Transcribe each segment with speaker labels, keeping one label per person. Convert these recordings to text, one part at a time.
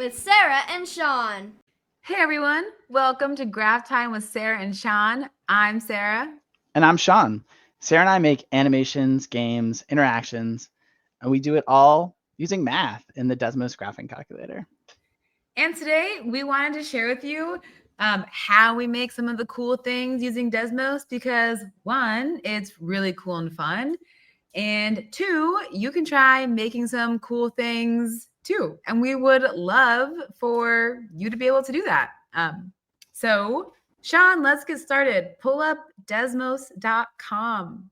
Speaker 1: with Sara and Sean.
Speaker 2: Hey everyone, welcome to Graph Time with Sara and Sean. I'm Sara.
Speaker 3: And I'm Sean. Sara and I make animations, games, interactions, and we do it all using math in the Desmos graphing calculator.
Speaker 2: And today we wanted to share with you how we make some of the cool things using Desmos because one, it's really cool and fun. And two, you can try making some cool things too. And we would love for you to be able to do that. So, Sean, let's get started. Pull up desmos.com.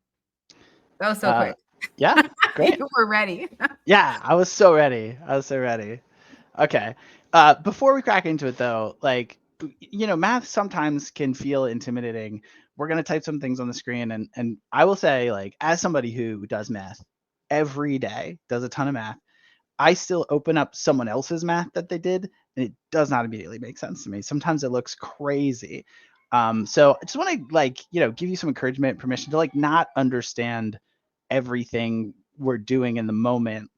Speaker 2: That was so quick.
Speaker 3: Yeah, great.
Speaker 2: You were ready.
Speaker 3: Yeah, I was so ready. Okay. Before we crack into it, though, math sometimes can feel intimidating. We're going to type some things on the screen. And I will say, as somebody who does math every day, does a ton of math, I still open up someone else's math that they did, and it does not immediately make sense to me. Sometimes it looks crazy. So I just want to give you some encouragement, permission to not understand everything we're doing in the moment.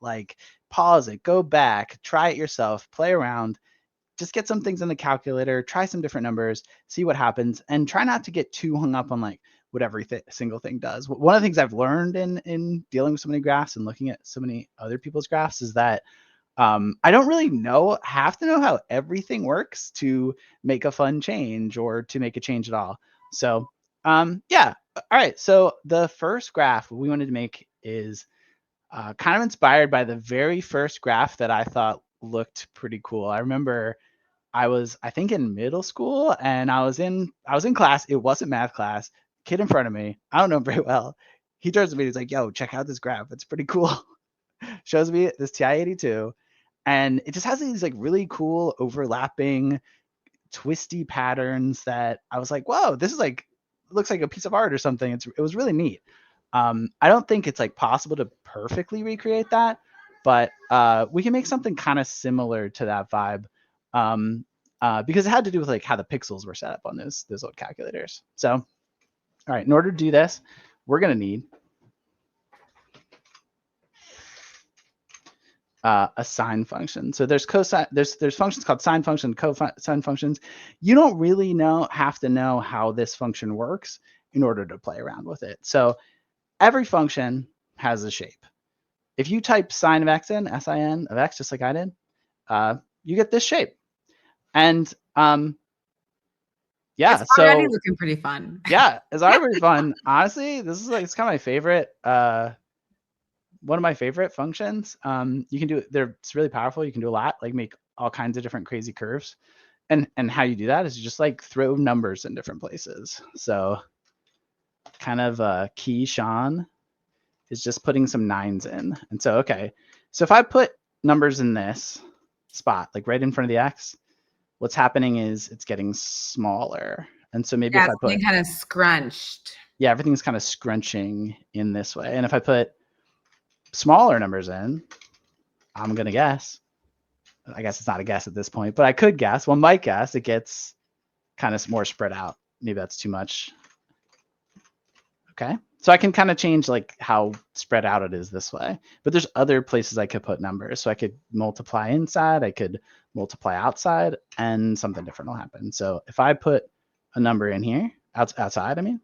Speaker 3: Pause it, go back, try it yourself, play around, just get some things in the calculator, try some different numbers, see what happens, and try not to get too hung up on what every single thing does. One of the things I've learned in dealing with so many graphs and looking at so many other people's graphs is that I don't really have to know how everything works to make a fun change or to make a change at all. So yeah. All right. So the first graph we wanted to make is kind of inspired by the very first graph that I thought looked pretty cool. I remember I think in middle school, and I was in class. It wasn't math class. Kid in front of me, I don't know him very well. He turns to me, he's like, "Yo, check out this graph. It's pretty cool." Shows me this TI-82, and it just has these really cool overlapping, twisty patterns that I was like, "Whoa, this is looks like a piece of art or something." It was really neat. I don't think it's possible to perfectly recreate that, but we can make something kind of similar to that vibe. Because it had to do with how the pixels were set up on those old calculators. So, all right, in order to do this, we're going to need a sine function. So there's cosine, there's functions called sine function, cosine functions. You don't really have to know how this function works in order to play around with it. So every function has a shape. If you type sine of x in, sin of x, just like I did, you get this shape. And yeah,
Speaker 2: it's already looking pretty fun.
Speaker 3: Yeah, it's already pretty fun. Honestly, this is it's kind of my favorite. One of my favorite functions. You can do it. It's really powerful. You can do a lot, make all kinds of different crazy curves. And how you do that is you just throw numbers in different places. So kind of key Sean is just putting some nines in. And so, okay. So if I put numbers in this spot, right in front of the X, what's happening is it's getting smaller. And so maybe if I put
Speaker 2: kind of scrunched.
Speaker 3: Yeah, everything's kind of scrunching in this way. And if I put smaller numbers in, I'm going to guess. I guess it's not a guess at this point, but I could guess. One might guess it gets kind of more spread out. Maybe that's too much. Okay. So I can kind of change how spread out it is this way. But there's other places I could put numbers. So I could multiply inside, I could multiply outside, and something different will happen. So if I put a number in here, outside, okay,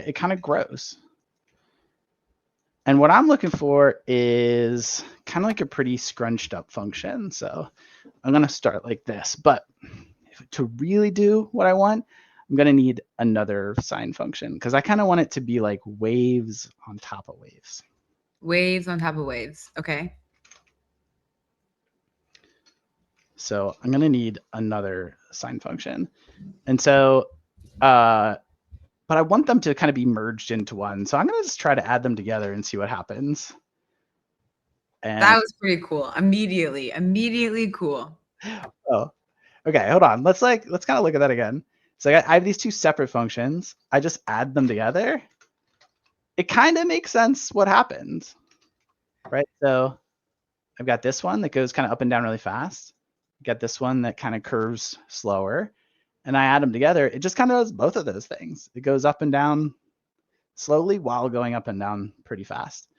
Speaker 3: it kind of grows. And what I'm looking for is kind of a pretty scrunched up function. So I'm going to start like this. But to really do what I want, I'm going to need another sine function because I kind of want it to be like waves on top of waves.
Speaker 2: Waves on top of waves. Okay.
Speaker 3: So I'm going to need another sine function. And so, but I want them to kind of be merged into one. So I'm going to just try to add them together and see what happens.
Speaker 2: And that was pretty cool. Immediately cool.
Speaker 3: Oh, okay. Hold on. Let's kind of look at that again. So I have these two separate functions. I just add them together. It kind of makes sense what happens, right? So I've got this one that goes kind of up and down really fast. I've got this one that kind of curves slower. And I add them together. It just kind of does both of those things. It goes up and down slowly while going up and down pretty fast.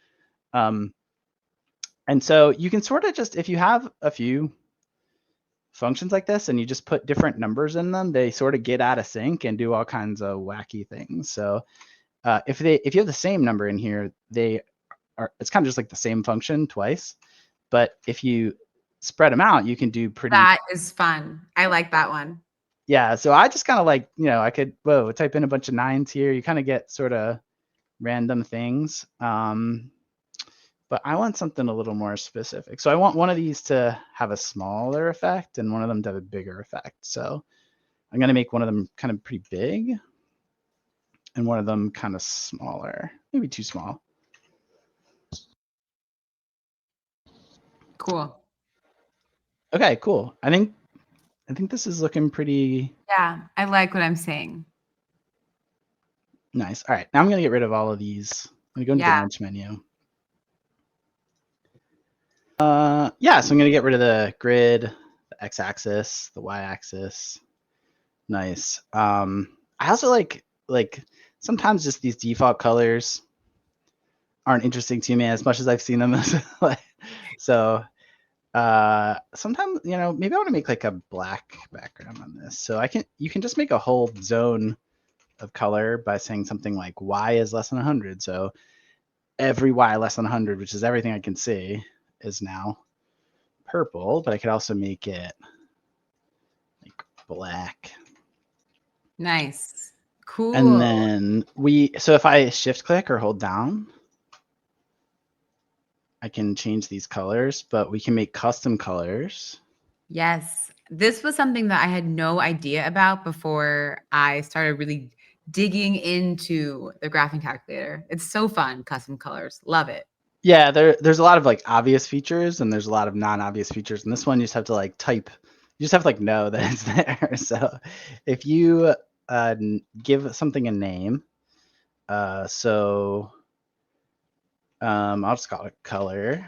Speaker 3: And so you can sort of just, if you have a few functions like this and you just put different numbers in them, they sort of get out of sync and do all kinds of wacky things. So if you have the same number in here, it's kind of just like the same function twice. But if you spread them out, you can do pretty.
Speaker 2: That is fun. I like that one.
Speaker 3: Yeah. So I just kind of like, I could type in a bunch of 9s here. You kind of get sort of random things. But I want something a little more specific. So I want one of these to have a smaller effect and one of them to have a bigger effect. So I'm going to make one of them kind of pretty big and one of them kind of smaller, maybe too small.
Speaker 2: Cool.
Speaker 3: Okay, cool. I think this is looking pretty.
Speaker 2: Yeah, I like what I'm saying.
Speaker 3: Nice. All right, now I'm going to get rid of all of these. I'm going to go into the wrench menu. Yeah, so I'm going to get rid of the grid, the x-axis, the y-axis. Nice. I also like sometimes just these default colors aren't interesting to me as much as I've seen them. So sometimes, maybe I want to make like a black background on this. So you can just make a whole zone of color by saying something like y is less than 100. So every y less than 100, which is everything I can see, is now purple, but I could also make it like black.
Speaker 2: Nice. Cool.
Speaker 3: And then so if I shift click or hold down, I can change these colors, but we can make custom colors.
Speaker 2: Yes. This was something that I had no idea about before I started really digging into the graphing calculator. It's so fun, custom colors. Love it.
Speaker 3: Yeah, there's a lot of like obvious features and there's a lot of non-obvious features. And this one you just have to like type, you just have to like know that it's there. So if you give something a name, I'll just call it color.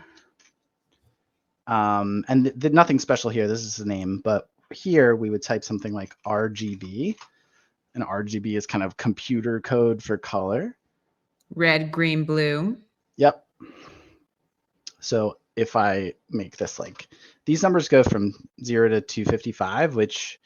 Speaker 3: And nothing special here. This is the name, but here we would type something like RGB, and RGB is kind of computer code for color.
Speaker 2: Red, green, blue.
Speaker 3: Yep. So if I make this like, these numbers go from 0 to 255, which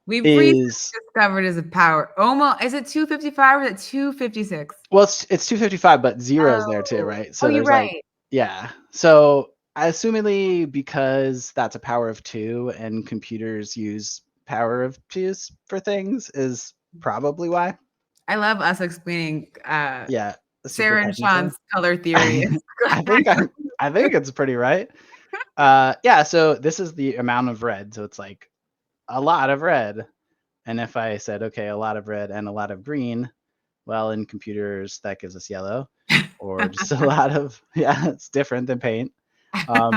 Speaker 2: we've discovered is a power. Almost, is it 255 or is it 256?
Speaker 3: Well, it's 255, but 0 is there too, right? So
Speaker 2: you're
Speaker 3: there's
Speaker 2: right.
Speaker 3: like, yeah. So assumedly because that's a power of 2 and computers use power of 2s for things is probably why.
Speaker 2: I love us explaining
Speaker 3: yeah,
Speaker 2: Sara and Sean's color theory.
Speaker 3: I think it's pretty right. Yeah, so this is the amount of red. So it's like a lot of red. And if I said, okay, a lot of red and a lot of green, well, in computers, that gives us yellow, or just a lot of, it's different than paint. So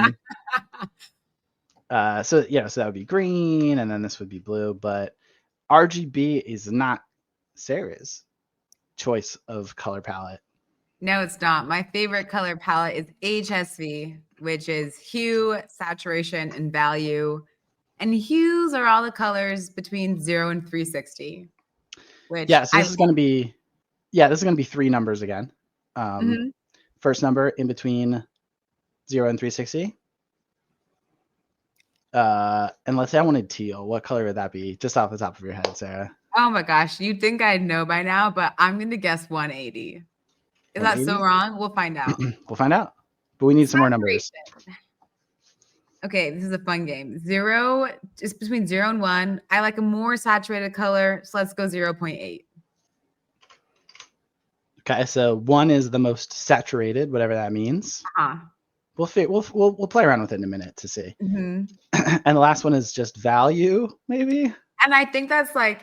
Speaker 3: so that would be green, and then this would be blue, but RGB is not Sarah's choice of color palette.
Speaker 2: No, it's not. My favorite color palette is HSV, which is hue, saturation, and value. And hues are all the colors between 0 and 360. Which
Speaker 3: so this is going to be 3 numbers again. First number in between 0 and 360. And let's say I wanted teal. What color would that be? Just off the top of your head, Sarah.
Speaker 2: Oh my gosh, you'd think I'd know by now, but I'm going to guess 180. Is 180? That so wrong? We'll find out.
Speaker 3: We'll find out. But we need some more numbers.
Speaker 2: Okay, this is a fun game. 0 is between 0 and 1. I like a more saturated color, so let's go 0.8. Okay,
Speaker 3: so 1 is the most saturated, whatever that means. We'll play around with it in a minute to see. And the last one is just value, maybe.
Speaker 2: And I think that's like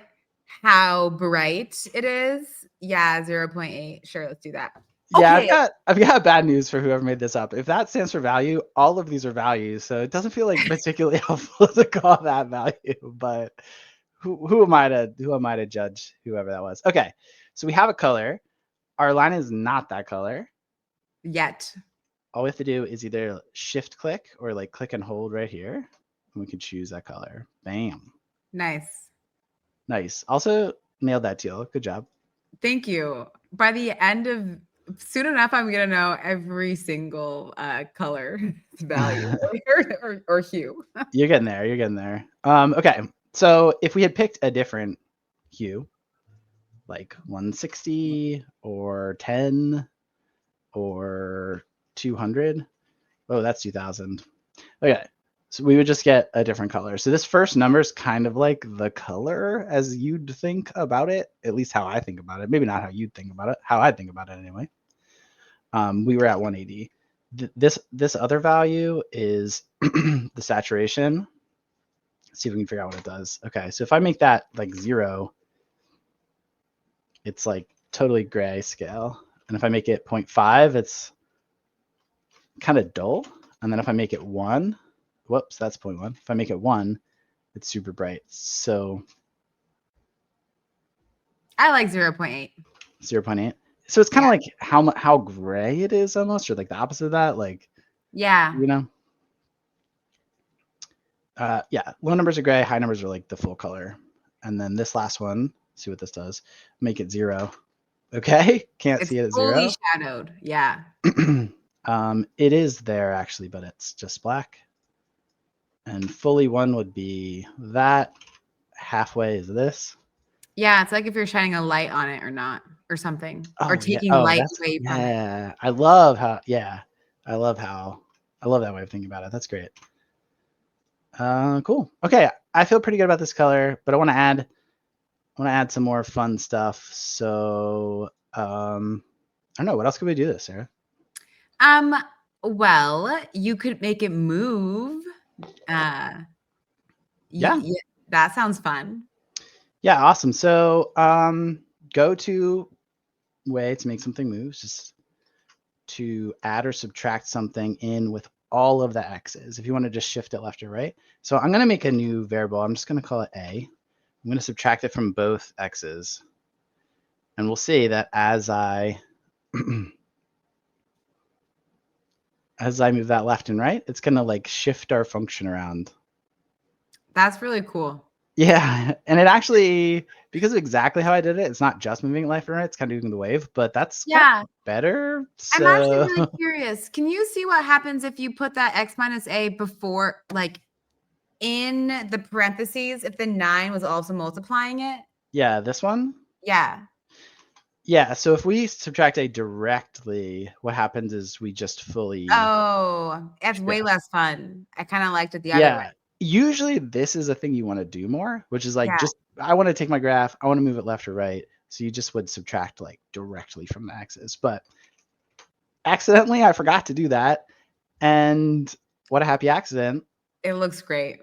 Speaker 2: how bright it is. Yeah, 0.8. Sure, let's do that.
Speaker 3: Okay. Yeah, I've got bad news for whoever made this up. If that stands for value, all of these are values, so it doesn't feel like particularly helpful to call that value. But who am I to judge whoever that was? Okay, so we have a color. Our line is not that color
Speaker 2: yet.
Speaker 3: All we have to do is either shift click or like click and hold right here, and we can choose that color. Bam.
Speaker 2: Nice.
Speaker 3: Also nailed that teal. Good job.
Speaker 2: Thank you. By the end of soon enough, I'm gonna know every single color value or hue.
Speaker 3: You're getting there. You're getting there. Okay. So if we had picked a different hue, like 160 or 10 or 200, oh, that's 2000. Okay. So we would just get a different color. So this first number is kind of like the color as you'd think about it, at least how I think about it. Maybe not how you'd think about it, how I think about it anyway. We were at 180. This other value is the saturation. Let's see if we can figure out what it does. Okay, so if I make that like 0, it's like totally gray scale. And if I make it 0.5, it's kind of dull. And then if I make it 1, whoops, that's 0.1. If I make it 1, it's super bright. So
Speaker 2: I like 0.8.
Speaker 3: 0.8. So it's kind of like how gray it is almost, or like the opposite of that. Like,
Speaker 2: Yeah.
Speaker 3: you know? Yeah, low numbers are gray, high numbers are like the full color. And then this last one, see what this does. Make it 0. Okay, can't
Speaker 2: It's
Speaker 3: see it at
Speaker 2: fully
Speaker 3: 0.
Speaker 2: shadowed. Yeah.
Speaker 3: It is there actually, but it's just black. And fully 1 would be that. Halfway is this.
Speaker 2: Yeah, it's like if you're shining a light on it or not, or something, or
Speaker 3: Oh yeah.
Speaker 2: taking
Speaker 3: Oh,
Speaker 2: light
Speaker 3: that's
Speaker 2: away from it.
Speaker 3: yeah. I love how. Yeah, I love that way of thinking about it. That's great. Cool. Okay, I feel pretty good about this color, but I want to add some more fun stuff. So I don't know. What else could we do this, Sarah?
Speaker 2: Well, you could make it move. Yeah, that sounds fun.
Speaker 3: Yeah, awesome. So go to way to make something move, just to add or subtract something in with all of the x's. If you want to just shift it left or right. So I'm going to make a new variable. I'm just going to call it a. I'm going to subtract it from both x's. And we'll see that as I as I move that left and right, it's going to like shift our function around.
Speaker 2: That's really cool.
Speaker 3: Yeah, and it actually, because of exactly how I did it, it's not just moving it left and right, it's kind of doing the wave, but that's kind of better.
Speaker 2: I'm actually
Speaker 3: So
Speaker 2: really curious. Can you see what happens if you put that x minus a before, like in the parentheses, if the 9 was also multiplying it?
Speaker 3: yeah, this one.
Speaker 2: Yeah.
Speaker 3: Yeah, so if we subtract a directly, what happens is we just fully.
Speaker 2: Oh, that's way less fun. I kind of liked it the other way.
Speaker 3: Yeah, usually this is a thing you want to do more, which is like
Speaker 2: Yeah.
Speaker 3: just I want to take my graph, I want to move it left or right. So you just would subtract like directly from the axis, but accidentally I forgot to do that, and what a happy accident.
Speaker 2: It looks great.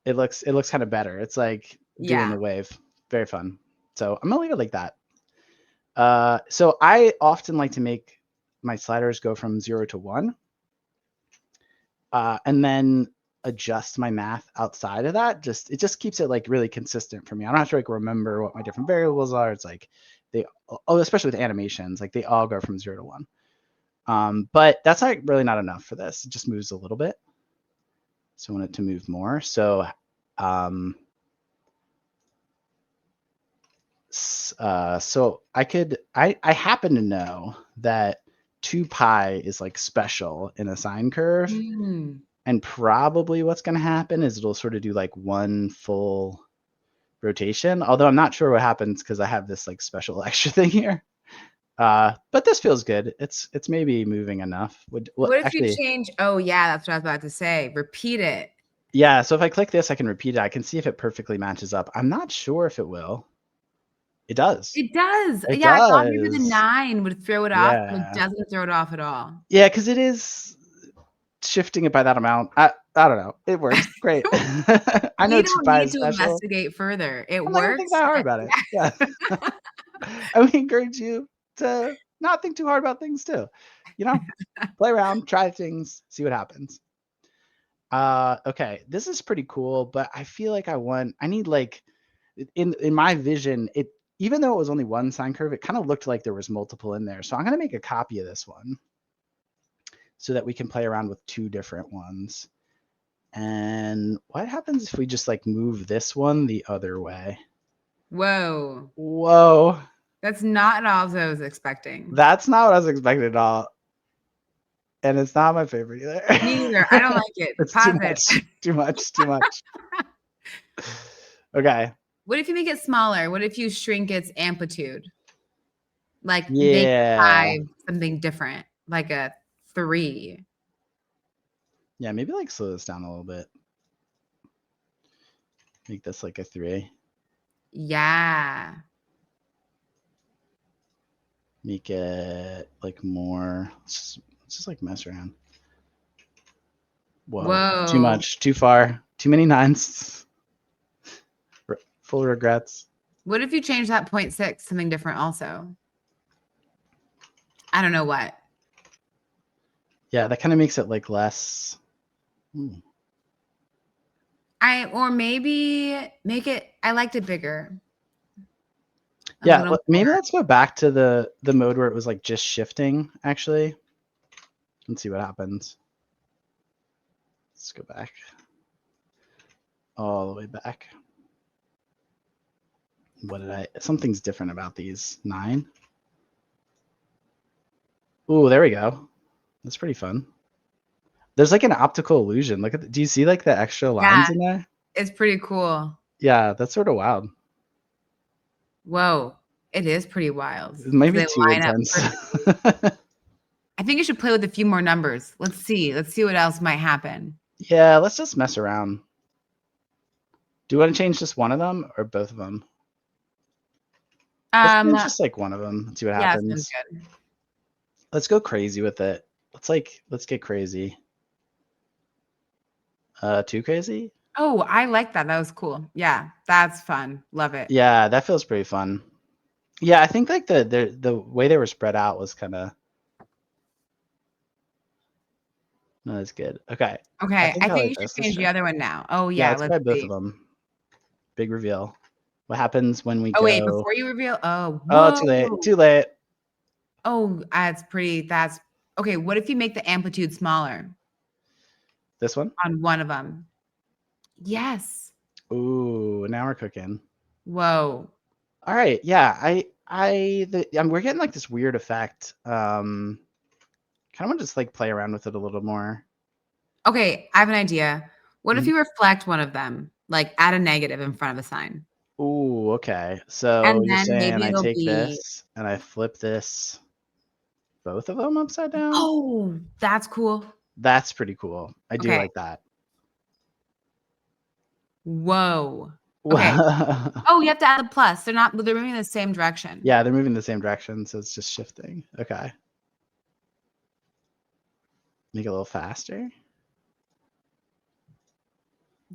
Speaker 3: It looks kind of better. It's like doing the wave. Very fun. So I'm gonna leave it like that. So I often like to make my sliders go from 0 to 1, and then adjust my math outside of that. It just keeps it like really consistent for me. I don't have to like remember what my different variables are. It's like especially with animations, like they all go from 0 to 1. But that's like really not enough for this. It just moves a little bit. So I want it to move more. So so I happen to know that 2 pi is like special in a sine curve. And probably what's going to happen is it'll sort of do like one full rotation. Although I'm not sure what happens because I have this like special extra thing here. But this feels good. It's maybe moving enough.
Speaker 2: What if you change? Oh yeah, that's what I was about to say. Repeat it.
Speaker 3: Yeah, so if I click this, I can repeat it. I can see if it perfectly matches up. I'm not sure if it will. It does.
Speaker 2: It does.
Speaker 3: It
Speaker 2: Yeah,
Speaker 3: does.
Speaker 2: I thought maybe the 9 would throw it off, but it doesn't throw it off at all.
Speaker 3: Yeah, because it is shifting it by that amount. I don't know. It works. Great. I know 2 pi is special.
Speaker 2: Investigate further. It
Speaker 3: I'm
Speaker 2: works.
Speaker 3: not gonna think that hard about it. Yeah. And we encourage you to not think too hard about things too. You know, play around, try things, see what happens. Okay, this is pretty cool, but I feel like I need like in my vision, even though it was only one sine curve, it kind of looked like there was multiple in there. So I'm gonna make a copy of this one so that we can play around with 2 different ones. And what happens if we just like move this one the other way?
Speaker 2: Whoa. That's not at all what I was expecting.
Speaker 3: That's not what I was expecting at all. And it's not my favorite either.
Speaker 2: Me either. I don't like it.
Speaker 3: It's
Speaker 2: Pause
Speaker 3: too
Speaker 2: it.
Speaker 3: much. Too much. Too much. Okay.
Speaker 2: What if you make it smaller? What if you shrink its amplitude? Like make
Speaker 3: Yeah.
Speaker 2: 5 something different, like a 3.
Speaker 3: Yeah, maybe like slow this down a little bit. Make this like a 3.
Speaker 2: Yeah.
Speaker 3: Make it like more. Let's just like mess around. Whoa. Too
Speaker 2: Whoa.
Speaker 3: much. Too far. Too many 9s. Full regrets.
Speaker 2: What if you change that 0.6 something different also? I don't know what.
Speaker 3: Yeah, that kind of makes it like less.
Speaker 2: Or maybe make it, I liked it bigger.
Speaker 3: Yeah, maybe let's go back to the mode where it was like just shifting, actually. Let's see what happens. Let's go back. All the way back. Something's different about these. 9. Ooh, there we go. That's pretty fun. There's like an optical illusion. Look at do you see like the extra lines in there?
Speaker 2: It's pretty cool.
Speaker 3: Yeah, that's sort of wild.
Speaker 2: Whoa. It is pretty wild.
Speaker 3: It might be too intense.
Speaker 2: I think you should play with a few more numbers. Let's see. Let's see what else might happen.
Speaker 3: Yeah, let's just mess around. Do you want to change just one of them or both of them? Let's change just like one of them and see what happens.
Speaker 2: Sounds good.
Speaker 3: Let's go crazy with it. Let's get crazy. Too crazy?
Speaker 2: Oh, I like that. That was cool. Yeah, that's fun. Love it.
Speaker 3: Yeah, that feels pretty fun. Yeah, I think like the way they were spread out was kind of. No, that's good. Okay.
Speaker 2: Okay, I think you
Speaker 3: this.
Speaker 2: should change the other one now. Oh yeah,
Speaker 3: let's try both of them. Big reveal. What happens when we go?
Speaker 2: Oh wait, before you reveal. Oh,
Speaker 3: oh, too late. Too late.
Speaker 2: Oh, that's pretty. That's okay. What if you make the amplitude smaller?
Speaker 3: This one?
Speaker 2: On one of them. Yes.
Speaker 3: Ooh, now we're cooking.
Speaker 2: Whoa.
Speaker 3: All right. Yeah, we're getting like this weird effect. Kind of want to just like play around with it a little more.
Speaker 2: Okay, I have an idea. What if you reflect one of them, like add a negative in front of a sign?
Speaker 3: Ooh, okay. So
Speaker 2: And
Speaker 3: you're
Speaker 2: then
Speaker 3: saying
Speaker 2: maybe
Speaker 3: I
Speaker 2: it'll
Speaker 3: take
Speaker 2: be
Speaker 3: this and I flip this, both of them upside down?
Speaker 2: Oh, that's cool.
Speaker 3: That's pretty cool. I do like that.
Speaker 2: Whoa. Okay. Oh, you have to add the plus. They're moving in the same direction.
Speaker 3: Yeah, they're moving in the same direction, so it's just shifting. Okay. Make it a little faster.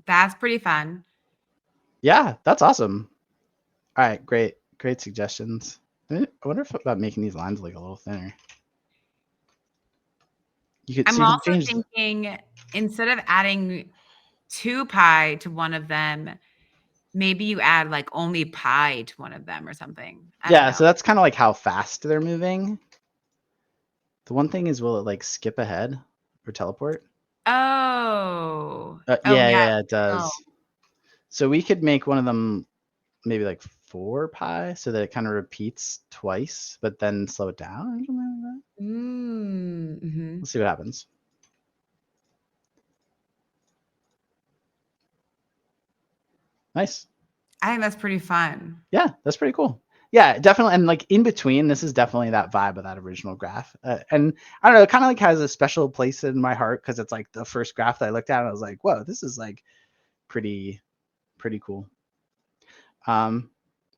Speaker 2: That's pretty fun.
Speaker 3: Yeah, that's awesome. All right, great suggestions. I wonder about making these lines like a little thinner.
Speaker 2: I'm also thinking instead of adding 2 pi to one of them, maybe you add like only pi to one of them or something.
Speaker 3: Yeah, so that's kind of like how fast they're moving. The one thing is, will it like skip ahead or teleport?
Speaker 2: Oh.
Speaker 3: Yeah, it does. Oh. So we could make one of them maybe like 4 pi so that it kind of repeats twice, but then slow it down or something like that.
Speaker 2: Mm-hmm.
Speaker 3: Let's see what happens. Nice.
Speaker 2: I think that's pretty fun.
Speaker 3: Yeah, that's pretty cool. Yeah, definitely. And like in between, this is definitely that vibe of that original graph. And I don't know, it kind of like has a special place in my heart because it's like the first graph that I looked at and I was like, whoa, this is like pretty cool. All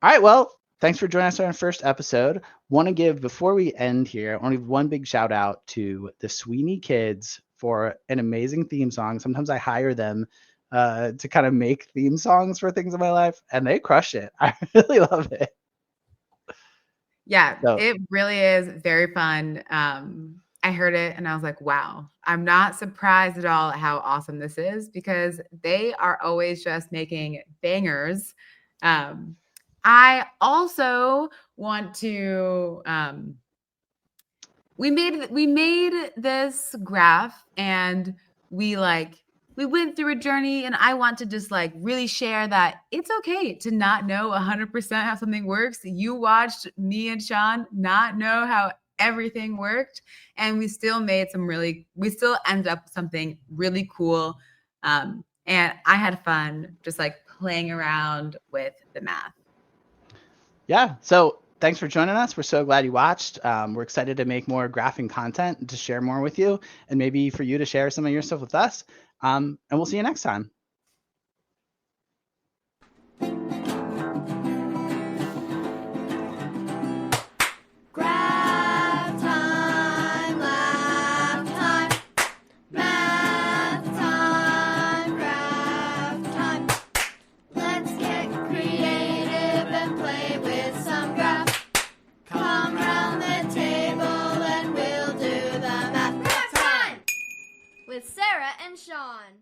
Speaker 3: right, well, thanks for joining us on our first episode. Want to give, before we end here, I want to give one big shout out to the Sweeney Kids for an amazing theme song. Sometimes I hire them to kind of make theme songs for things in my life, and they crush it. I really love it.
Speaker 2: Yeah, it really is very fun. I heard it and I was like, wow, I'm not surprised at all at how awesome this is because they are always just making bangers. I also want to we made this graph and we we went through a journey, and I want to just like really share that it's okay to not know 100% how something works. You watched me and Sean not know how everything worked, and we still ended up with something really cool. And I had fun just like playing around with the math.
Speaker 3: Yeah. So thanks for joining us. We're so glad you watched. We're excited to make more graphing content and to share more with you, and maybe for you to share some of your stuff with us. And we'll see you next time.
Speaker 1: Graph time, laugh time, math time, graph time. Let's get creative and play with some graphs. Come round the table and we'll do the math. Graph time! With Sara and Sean.